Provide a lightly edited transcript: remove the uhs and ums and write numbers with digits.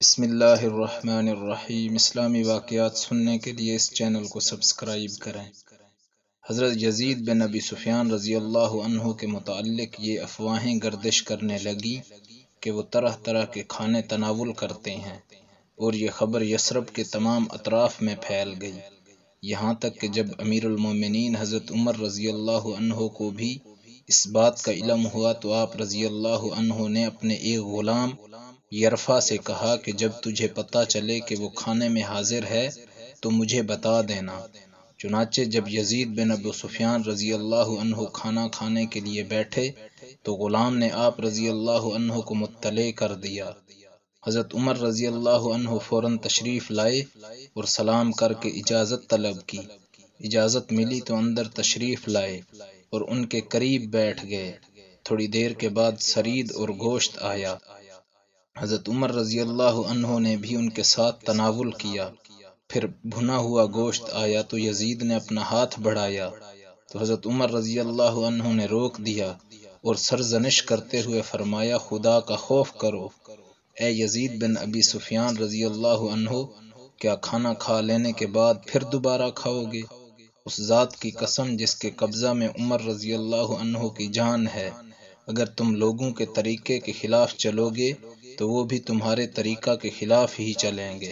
بسم اللہ الرحمن الرحیم۔ اسلامی واقعات سننے کے لیے اس چینل کو سبسکرائب کریں۔ حضرت یزید بن ابی سفیان رضی اللہ عنہ کے متعلق یہ افواہیں گردش کرنے لگیں کہ وہ طرح طرح کے کھانے تناول کرتے ہیں، اور یہ خبر یثرب کے تمام اطراف میں پھیل گئی، یہاں تک کہ جب امیر المومنین حضرت عمر رضی اللہ عنہ کو بھی اس بات کا علم ہوا تو آپ رضی اللہ عنہ نے اپنے ایک غلام یرفا سے کہا کہ جب تجھے پتہ چلے کہ وہ کھانے میں حاضر ہے تو مجھے بتا دینا۔ چنانچہ جب یزید بن ابو سفیان رضی اللہ عنہ کھانا کھانے کے لیے بیٹھے تو غلام نے آپ رضی اللہ عنہ کو مطلع کر دیا۔ حضرت عمر رضی اللہ عنہ فوراً تشریف لائے اور سلام کر کے اجازت طلب کی۔ اجازت ملی تو اندر تشریف لائے اور ان کے قریب بیٹھ گئے۔ تھوڑی دیر کے بعد سرید اور گوشت آیا۔ حضرت عمر رضی اللہ عنہ نے بھی ان کے ساتھ تناول کیا۔ پھر بھنا ہوا گوشت آیا تو یزید نے اپنا ہاتھ بڑھایا تو حضرت عمر رضی اللہ عنہ نے روک دیا اور سرزنش کرتے ہوئے فرمایا، خدا کا خوف کرو اے یزید بن ابی سفیان رضی اللہ عنہ، کیا کھانا کھا لینے کے بعد پھر دوبارہ کھاؤ گے؟ اس ذات کی قسم جس کے قبضہ میں عمر رضی اللہ عنہ کی جان ہے، اگر تم لوگوں کے طریقے کے خلاف چلو گے تو وہ بھی تمہارے طریقہ کے خلاف ہی چلیں گے۔